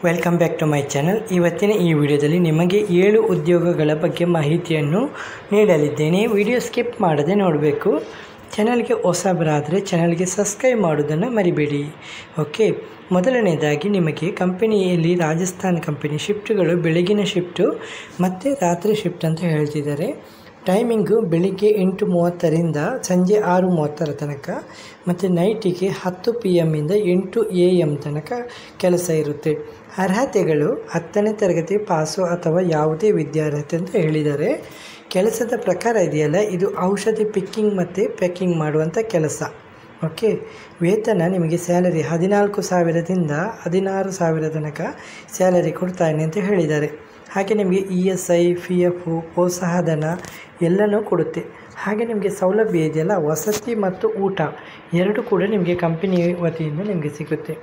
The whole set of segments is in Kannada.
Welcome back to my channel. ಇವತ್ತಿನ ಈ ವಿಡಿಯೋದಲ್ಲಿ ನಿಮಗೆ 7 ಉದ್ಯೋಗಗಳ ಬಗ್ಗೆ ಮಾಹಿತಿಯನ್ನು ನೀಡಲಿದ್ದೇನೆ. ವಿಡಿಯೋ ಸ್ಕಿಪ್ ಮಾಡದೆ ನೋಡಬೇಕು. ಚಾನಲ್ಗೆ ಹೊಸಬರಾದರೆ ಚಾನಲ್ಗೆ ಸಬ್ಸ್ಕ್ರೈಬ್ ಮಾಡೋದನ್ನು ಮರಿಬೇಡಿ. ಓಕೆ, ಮೊದಲನೇದಾಗಿ ನಿಮಗೆ ಕಂಪನಿಯಲ್ಲಿ ರಾಜಸ್ಥಾನ್ ಕಂಪನಿ ಶಿಫ್ಟ್ಗಳು ಬೆಳಗಿನ ಶಿಫ್ಟು ಮತ್ತು ರಾತ್ರಿ ಶಿಫ್ಟ್ ಅಂತ ಹೇಳ್ತಿದ್ದಾರೆ. ಟೈಮಿಂಗು ಬೆಳಿಗ್ಗೆ 8:30ರಿಂದ ಸಂಜೆ 6:30 ತನಕ ಮತ್ತು ನೈಟಿಗೆ 10 PM ಇಂದ 8 AM ತನಕ ಕೆಲಸ ಇರುತ್ತೆ. ಅರ್ಹತೆಗಳು 10ನೇ ತರಗತಿ ಪಾಸು ಅಥವಾ ಯಾವುದೇ ವಿದ್ಯಾರ್ಥಿ ಅಂತ ಹೇಳಿದ್ದಾರೆ. ಕೆಲಸದ ಪ್ರಕಾರ ಇದೆಯಲ್ಲ, ಇದು ಔಷಧಿ ಪಿಕ್ಕಿಂಗ್ ಮತ್ತು ಪ್ಯಾಕಿಂಗ್ ಮಾಡುವಂಥ ಕೆಲಸ. ಓಕೆ, ವೇತನ ನಿಮಗೆ ಸ್ಯಾಲರಿ 14,000ದಿಂದ 16,000 ತನಕ ಸ್ಯಾಲರಿ ಕೊಡ್ತಾನೆ ಅಂತ ಹೇಳಿದ್ದಾರೆ. ಹಾಗೆ ನಿಮಗೆ ESI, PF, ಪ್ರೋತ್ಸಾಹಧನ ಎಲ್ಲನೂ ಕೊಡುತ್ತೆ. ಹಾಗೆ ನಿಮಗೆ ಸೌಲಭ್ಯ ಇದೆಯಲ್ಲ, ವಸತಿ ಮತ್ತು ಊಟ ಎರಡು ಕೂಡ ನಿಮಗೆ ಕಂಪನಿ ವತಿಯಿಂದ ನಿಮಗೆ ಸಿಗುತ್ತೆ.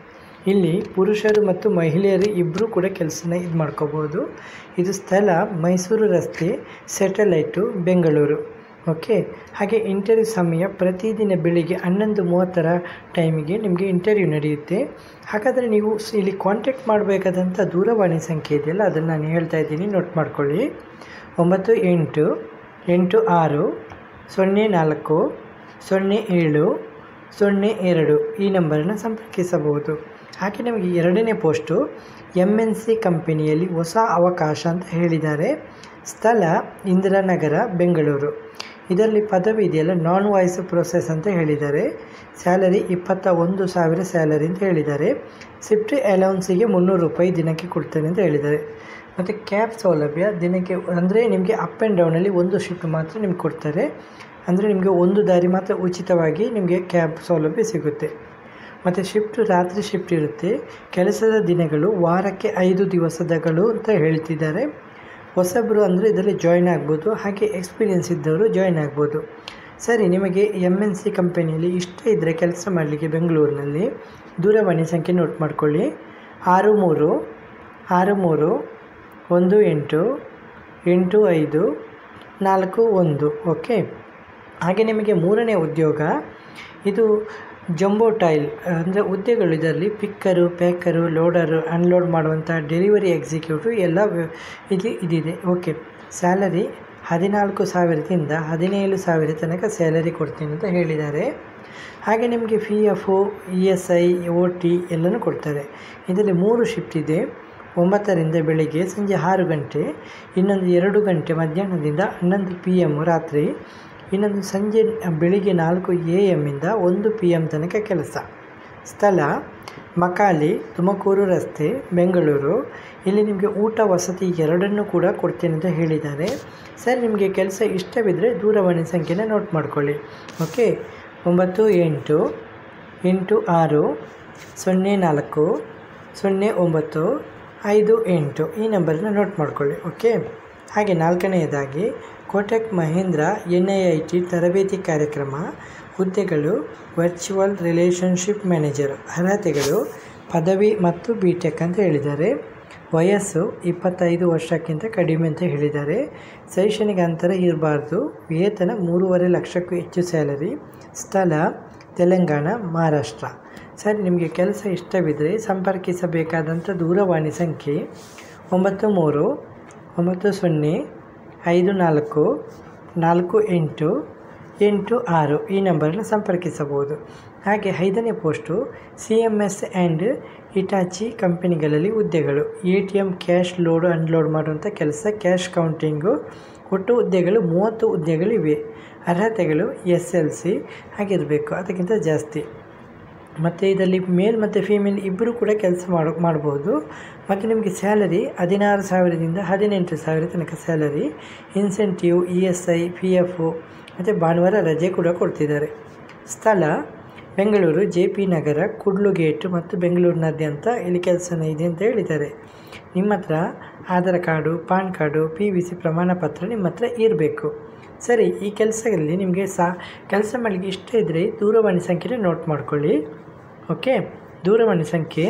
ಇಲ್ಲಿ ಪುರುಷರು ಮತ್ತು ಮಹಿಳೆಯರು ಇಬ್ಬರೂ ಕೂಡ ಕೆಲಸನ ಮಾಡ್ಕೋಬೋದು. ಇದು ಸ್ಥಳ ಮೈಸೂರು ರಸ್ತೆ, ಸ್ಯಾಟಲೈಟು, ಬೆಂಗಳೂರು. ಓಕೆ, ಹಾಗೆ ಇಂಟರ್ವ್ಯೂ ಸಮಯ ಪ್ರತಿದಿನ ಬೆಳಿಗ್ಗೆ 11:30 ಟೈಮಿಗೆ ನಿಮಗೆ ಇಂಟರ್ವ್ಯೂ ನಡೆಯುತ್ತೆ. ಹಾಗಾದರೆ ನೀವು ಇಲ್ಲಿ ಕಾಂಟ್ಯಾಕ್ಟ್ ಮಾಡಬೇಕಾದಂಥ ದೂರವಾಣಿ ಸಂಖ್ಯೆ ಇದೆಯಲ್ಲ, ಅದನ್ನು ನಾನು ಹೇಳ್ತಾ ಇದ್ದೀನಿ, ನೋಟ್ ಮಾಡ್ಕೊಳ್ಳಿ. 98840702 ಈ ನಂಬರನ್ನು ಸಂಪರ್ಕಿಸಬಹುದು. ಹಾಗೆ ನಮಗೆ 2ನೇ ಪೋಸ್ಟು MNC ಕಂಪನಿಯಲ್ಲಿ ಹೊಸ ಅವಕಾಶ ಅಂತ ಹೇಳಿದ್ದಾರೆ. ಸ್ಥಳ ಇಂದಿರಾನಗರ, ಬೆಂಗಳೂರು. ಇದರಲ್ಲಿ ಪದವಿ ಇದೆಯಲ್ಲ, ನಾನ್ ವಾಯ್ಸ್ ಪ್ರೋಸೆಸ್ ಅಂತ ಹೇಳಿದ್ದಾರೆ. ಸ್ಯಾಲರಿ 21,000 ಸ್ಯಾಲರಿ ಅಂತ ಹೇಳಿದ್ದಾರೆ. ಶಿಫ್ಟ್ ಅಲೌನ್ಸಿಗೆ 300 ರೂಪಾಯಿ ದಿನಕ್ಕೆ ಕೊಡ್ತೇನೆ ಅಂತ ಹೇಳಿದ್ದಾರೆ. ಮತ್ತು ಕ್ಯಾಬ್ ಸೌಲಭ್ಯ ದಿನಕ್ಕೆ ಅಂದರೆ ನಿಮಗೆ ಅಪ್ ಆ್ಯಂಡ್ ಡೌನಲ್ಲಿ ಒಂದು ಶಿಫ್ಟ್ ಮಾತ್ರ ನಿಮ್ಗೆ ಕೊಡ್ತಾರೆ. ಅಂದರೆ ನಿಮಗೆ ಒಂದು ದಾರಿ ಮಾತ್ರ ಉಚಿತವಾಗಿ ನಿಮಗೆ ಕ್ಯಾಬ್ ಸೌಲಭ್ಯ ಸಿಗುತ್ತೆ. ಮತ್ತು ಶಿಫ್ಟ್ ರಾತ್ರಿ ಶಿಫ್ಟ್ ಇರುತ್ತೆ. ಕೆಲಸದ ದಿನಗಳು ವಾರಕ್ಕೆ 5 ದಿವಸಗಳು ಅಂತ ಹೇಳ್ತಿದ್ದಾರೆ. ಹೊಸಬರು ಅಂದರೆ ಇದರಲ್ಲಿ ಜಾಯ್ನ್ ಆಗ್ಬೋದು, ಹಾಗೆ ಎಕ್ಸ್ಪೀರಿಯೆನ್ಸ್ ಇದ್ದವರು ಜಾಯ್ನ್ ಆಗ್ಬೋದು. ಸರಿ, ನಿಮಗೆ MNC ಕಂಪನಿಯಲ್ಲಿ ಇಷ್ಟ ಇದ್ದರೆ ಕೆಲಸ ಮಾಡಲಿಕ್ಕೆ ಬೆಂಗಳೂರಿನಲ್ಲಿ ದೂರವಾಣಿ ಸಂಖ್ಯೆ ನೋಟ್ ಮಾಡ್ಕೊಳ್ಳಿ. 6363188541. ಓಕೆ, ಹಾಗೆ ನಿಮಗೆ 3ನೇ ಉದ್ಯೋಗ ಇದು ಜಂಬೋ ಟೈಲ್ ಅಂದರೆ ಹುದ್ದೆಗಳು. ಇದರಲ್ಲಿ ಪಿಕ್ಕರು, ಪ್ಯಾಕರು, ಲೋಡರು, ಅನ್ಲೋಡ್ ಮಾಡುವಂಥ ಡೆಲಿವರಿ ಎಕ್ಸಿಕ್ಯೂಟಿವ್ ಎಲ್ಲ ಇದಿದೆ. ಓಕೆ, ಸ್ಯಾಲರಿ 14,000ದಿಂದ 17,000 ತನಕ ಸ್ಯಾಲರಿ ಕೊಡ್ತೀನಿ ಅಂತ ಹೇಳಿದ್ದಾರೆ. ಹಾಗೆ ನಿಮಗೆ PF, ESI, OT ಎಲ್ಲನೂ ಕೊಡ್ತಾರೆ. ಇದರಲ್ಲಿ 3 ಶಿಫ್ಟ್ ಇದೆ. 9ರಿಂದ ಬೆಳಿಗ್ಗೆ ಸಂಜೆ 6 ಗಂಟೆ, ಇನ್ನೊಂದು 2 ಗಂಟೆ ಮಧ್ಯಾಹ್ನದಿಂದ 11 PM ರಾತ್ರಿ, ಇನ್ನೊಂದು ಸಂಜೆ ಬೆಳಿಗ್ಗೆ 4 AM ಇಂದ 1 PM ತನಕ ಕೆಲಸ. ಸ್ಥಳ ಮಕಾಲಿ, ತುಮಕೂರು ರಸ್ತೆ, ಬೆಂಗಳೂರು. ಇಲ್ಲಿ ನಿಮಗೆ ಊಟ ವಸತಿ ಎರಡನ್ನೂ ಕೂಡ ಕೊಡ್ತೇನೆ ಅಂತ ಹೇಳಿದ್ದಾರೆ. ಸರ್, ನಿಮಗೆ ಕೆಲಸ ಇಷ್ಟವಿದ್ದರೆ ದೂರವಾಣಿ ಸಂಖ್ಯೆನ ನೋಟ್ ಮಾಡ್ಕೊಳ್ಳಿ. ಓಕೆ, 9886040958 ಈ ನಂಬರನ್ನ ನೋಟ್ ಮಾಡ್ಕೊಳ್ಳಿ. ಓಕೆ, ಹಾಗೆ 4ನೇದಾಗಿ ಕೋಟಕ್ ಮಹೀಂದ್ರ NIIT ತರಬೇತಿ ಕಾರ್ಯಕ್ರಮ. ಹುದ್ದೆಗಳು ವರ್ಚುವಲ್ ರಿಲೇಷನ್ಶಿಪ್ ಮ್ಯಾನೇಜರ್. ಅರ್ಹತೆಗಳು ಪದವಿ ಮತ್ತು BTech ಅಂತ ಹೇಳಿದ್ದಾರೆ. ವಯಸ್ಸು 25 ವರ್ಷಕ್ಕಿಂತ ಕಡಿಮೆ ಅಂತ ಹೇಳಿದ್ದಾರೆ. ಶೈಕ್ಷಣಿಕ ಅಂತರ ಇರಬಾರ್ದು. ವೇತನ 3.5 ಲಕ್ಷಕ್ಕೂ ಹೆಚ್ಚು ಸ್ಯಾಲರಿ. ಸ್ಥಳ ತೆಲಂಗಾಣ, ಮಹಾರಾಷ್ಟ್ರ. ಸರ್, ನಿಮಗೆ ಕೆಲಸ ಇಷ್ಟವಿದ್ದರೆ ಸಂಪರ್ಕಿಸಬೇಕಾದಂಥ ದೂರವಾಣಿ ಸಂಖ್ಯೆ 9390544886 ಈ ನಂಬರನ್ನು ಸಂಪರ್ಕಿಸಬಹುದು. ಹಾಗೆ 5ನೇ ಪೋಸ್ಟು CMS ಆ್ಯಂಡ್ ಹಿಟಾಚಿ ಕಂಪನಿಗಳಲ್ಲಿ ಹುದ್ದೆಗಳು. ATM ಕ್ಯಾಶ್ ಲೋಡು ಅನ್ಲೋಡ್ ಮಾಡುವಂಥ ಕೆಲಸ, ಕ್ಯಾಶ್ ಕೌಂಟಿಂಗು. ಒಟ್ಟು ಹುದ್ದೆಗಳು 30 ಹುದ್ದೆಗಳಿವೆ. ಅರ್ಹತೆಗಳು SLC ಆಗಿರಬೇಕು, ಅದಕ್ಕಿಂತ ಜಾಸ್ತಿ. ಮತ್ತು ಇದರಲ್ಲಿ ಮೇಲ್ ಮತ್ತು ಫೀಮೇಲ್ ಇಬ್ಬರು ಕೂಡ ಕೆಲಸ ಮಾಡ್ಬೋದು. ಮತ್ತು ನಿಮಗೆ ಸ್ಯಾಲರಿ 16,000ದಿಂದ 18,000 ತನಕ ಸ್ಯಾಲರಿ. ಇನ್ಸೆಂಟಿವ್, ESI, PF ಮತ್ತು ಭಾನುವಾರ ರಜೆ ಕೂಡ ಕೊಡ್ತಿದ್ದಾರೆ. ಸ್ಥಳ ಬೆಂಗಳೂರು, JP ನಗರ, ಕುಡ್ಲು ಗೇಟ್ ಮತ್ತು ಬೆಂಗಳೂರಿನಾದ್ಯಂತ ಇಲ್ಲಿ ಕೆಲಸನ ಇದೆ ಅಂತ ಹೇಳಿದ್ದಾರೆ. ನಿಮ್ಮ ಹತ್ರ Aadhaar card, PAN card, PVC ಪ್ರಮಾಣ ಪತ್ರ ನಿಮ್ಮ ಹತ್ರ ಇರಬೇಕು. ಸರಿ, ಈ ಕೆಲಸದಲ್ಲಿ ನಿಮಗೆ ಕೆಲಸ ಮಾಡಲಿಕ್ಕೆ ಇಷ್ಟ ಇದ್ದರೆ ದೂರವಾಣಿ ಸಂಖ್ಯೆನ ನೋಟ್ ಮಾಡ್ಕೊಳ್ಳಿ. ಓಕೆ, ದೂರವಾಣಿ ಸಂಖ್ಯೆ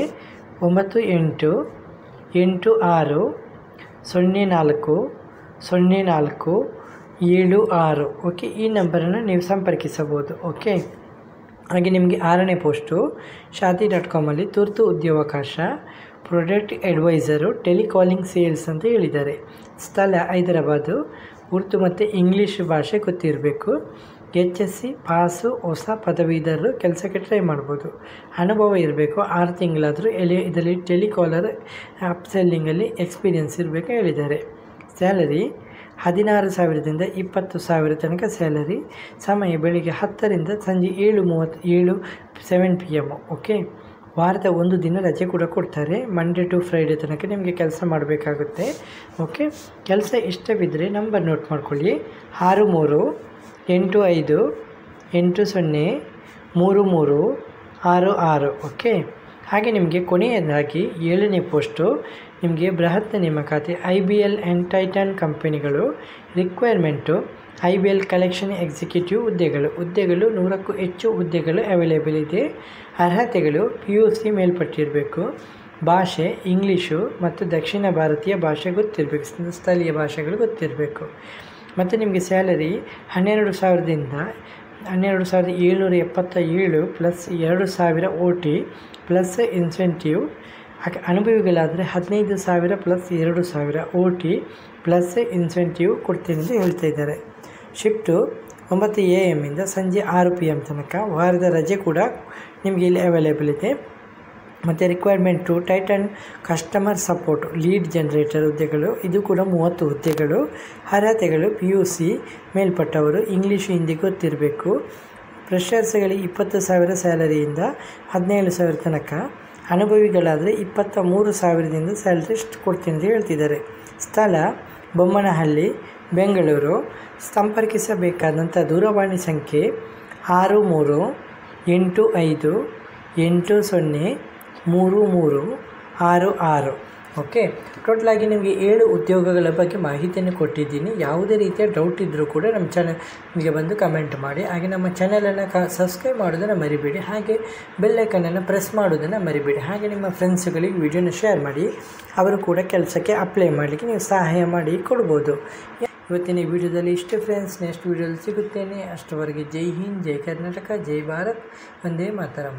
9886040476. ಓಕೆ, ಈ ನಂಬರನ್ನು ನೀವು ಸಂಪರ್ಕಿಸಬಹುದು. ಓಕೆ, ಹಾಗೆ ನಿಮಗೆ 6ನೇ ಪೋಸ್ಟು ಶಾದಿ.com ಅಲ್ಲಿ ತುರ್ತು ಉದ್ಯೋಗಾವಕಾಶ. ಪ್ರಾಡಕ್ಟ್ ಅಡ್ವೈಸರು, ಟೆಲಿಕಾಲಿಂಗ್ ಸೇಲ್ಸ್ ಅಂತ ಹೇಳಿದ್ದಾರೆ. ಸ್ಥಳ ಹೈದರಾಬಾದು. ಉರ್ದು ಮತ್ತು ಇಂಗ್ಲೀಷ್ ಭಾಷೆ ಗೊತ್ತಿರಬೇಕು. HSC ಪಾಸು, ಹೊಸ ಪದವೀಧರರು ಕೆಲಸಕ್ಕೆ ಟ್ರೈ ಮಾಡ್ಬೋದು. ಅನುಭವ ಇರಬೇಕು, 6 ತಿಂಗಳಾದರೂ ಇದರಲ್ಲಿ ಟೆಲಿಕಾಲರ್ ಅಪ್ಸೆಲ್ಲಿಂಗಲ್ಲಿ ಎಕ್ಸ್ಪೀರಿಯನ್ಸ್ ಇರಬೇಕು ಹೇಳಿದ್ದಾರೆ. ಸ್ಯಾಲರಿ 16,000ದಿಂದ 20,000 ತನಕ ಸ್ಯಾಲರಿ. ಸಮಯ ಬೆಳಿಗ್ಗೆ 10ರಿಂದ ಸಂಜೆ 7 PM. ಓಕೆ. ವಾರದ 1 ದಿನ ರಜೆ ಕೂಡ ಕೊಡ್ತಾರೆ. ಮಂಡೇ ಟು ಫ್ರೈಡೇ ತನಕ ನಿಮಗೆ ಕೆಲಸ ಮಾಡಬೇಕಾಗುತ್ತೆ. ಓಕೆ. ಕೆಲಸ ಇಷ್ಟವಿದ್ದರೆ ನಂಬರ್ ನೋಟ್ ಮಾಡ್ಕೊಳ್ಳಿ. 6385803366. ಓಕೆ. ಹಾಗೆ ನಿಮಗೆ ಕೊನೆಯದಾಗಿ 7ನೇ ಪೋಸ್ಟು ನಿಮಗೆ ಬೃಹತ್ ನೇಮಕಾತಿ IBL ಆ್ಯಂಡ್ ಟೈಟನ್ ಕಂಪನಿಗಳು. ರಿಕ್ವೈರ್ಮೆಂಟು IBL ಕಲೆಕ್ಷನ್ ಎಕ್ಸಿಕ್ಯೂಟಿವ್ ಹುದ್ದೆಗಳು 100ಕ್ಕೂ ಹೆಚ್ಚು ಹುದ್ದೆಗಳು ಅವೈಲೇಬಲ್ ಇದೆ. ಅರ್ಹತೆಗಳು PUC ಮೇಲ್ಪಟ್ಟಿರಬೇಕು. ಭಾಷೆ ಇಂಗ್ಲೀಷು ಮತ್ತು ದಕ್ಷಿಣ ಭಾರತೀಯ ಭಾಷೆ ಗೊತ್ತಿರಬೇಕು, ಸ್ಥಳೀಯ ಭಾಷೆಗಳು ಗೊತ್ತಿರಬೇಕು. ಮತ್ತು ನಿಮಗೆ ಸ್ಯಾಲರಿ 12,000ದಿಂದ 12,777 ಪ್ಲಸ್ 2,000 OT ಪ್ಲಸ್ ಇನ್ಸೆಂಟಿವ್. ಅನುಭವಿಗಳಾದರೆ 15,000 ಪ್ಲಸ್ 2,000 OT ಪ್ಲಸ್ ಇನ್ಸೆಂಟಿವ್ ಕೊಡ್ತೀನಿ ಅಂತ ಹೇಳ್ತಾ ಇದ್ದಾರೆ. ಶಿಫ್ಟು 9 AM ಇಂದ ಸಂಜೆ 6 PM ತನಕ. ವಾರದ ರಜೆ ಕೂಡ ನಿಮಗೆ ಇಲ್ಲಿ ಅವೈಲೇಬಲ್ ಇದೆ. ಮತ್ತು requirement tighten customer support lead generator ಹುದ್ದೆಗಳು, ಇದು ಕೂಡ 30 ಹುದ್ದೆಗಳು. ಅರ್ಹತೆಗಳು PUC ಮೇಲ್ಪಟ್ಟವರು, ಇಂಗ್ಲೀಷು ಹಿಂದಿ ಗೊತ್ತಿರಬೇಕು. ಫ್ರೆಷರ್ಸ್ಗಳಿಗೆ 20,000 ಸ್ಯಾಲರಿಯಿಂದ 17,000 ತನಕ. ಅನುಭವಿಗಳಾದರೆ 23,000ದಿಂದ ಸ್ಯಾಲರಿ ಕೊಡ್ತೀನಿ ಅಂತ ಹೇಳ್ತಿದ್ದಾರೆ. ಸ್ಥಳ ಬೊಮ್ಮನಹಳ್ಳಿ, ಬೆಂಗಳೂರು. ಸಂಪರ್ಕಿಸಬೇಕಾದಂಥ ದೂರವಾಣಿ ಸಂಖ್ಯೆ 6385803366. ಓಕೆ. ಟೋಟಲಾಗಿ ನಿಮಗೆ 7 ಉದ್ಯೋಗಗಳ ಬಗ್ಗೆ ಮಾಹಿತಿಯನ್ನು ಕೊಟ್ಟಿದ್ದೀನಿ. ಯಾವುದೇ ರೀತಿಯ ಡೌಟ್ ಇದ್ದರೂ ಕೂಡ ನಮ್ಮ ಚಾನಲ್ಗೆ ಬಂದು ಕಮೆಂಟ್ ಮಾಡಿ. ಹಾಗೆ ನಮ್ಮ ಚಾನಲನ್ನು ಸಬ್ಸ್ಕ್ರೈಬ್ ಮಾಡೋದನ್ನು ಮರಿಬೇಡಿ. ಹಾಗೆ ಬೆಲ್ಲೈಕನನ್ನು ಪ್ರೆಸ್ ಮಾಡೋದನ್ನು ಮರಿಬೇಡಿ. ಹಾಗೆ ನಿಮ್ಮ ಫ್ರೆಂಡ್ಸ್ಗಳಿಗೆ ವಿಡಿಯೋನ ಶೇರ್ ಮಾಡಿ, ಅವರು ಕೂಡ ಕೆಲಸಕ್ಕೆ ಅಪ್ಲೈ ಮಾಡಲಿಕ್ಕೆ ನೀವು ಸಹಾಯ ಮಾಡಿ ಕೊಡ್ಬೋದು. ಇವತ್ತಿನ ವಿಡಿಯೋದಲ್ಲಿ ಇಷ್ಟೇ ಫ್ರೆಂಡ್ಸ್. ನೆಕ್ಸ್ಟ್ ವಿಡಿಯೋದಲ್ಲಿ ಸಿಗುತ್ತೇನೆ. ಅಷ್ಟವರೆಗೆ ಜೈ ಹಿಂದ್, ಜೈ ಕರ್ನಾಟಕ, ಜೈ ಭಾರತ್, ವಂದೇ ಮಾತರಂ.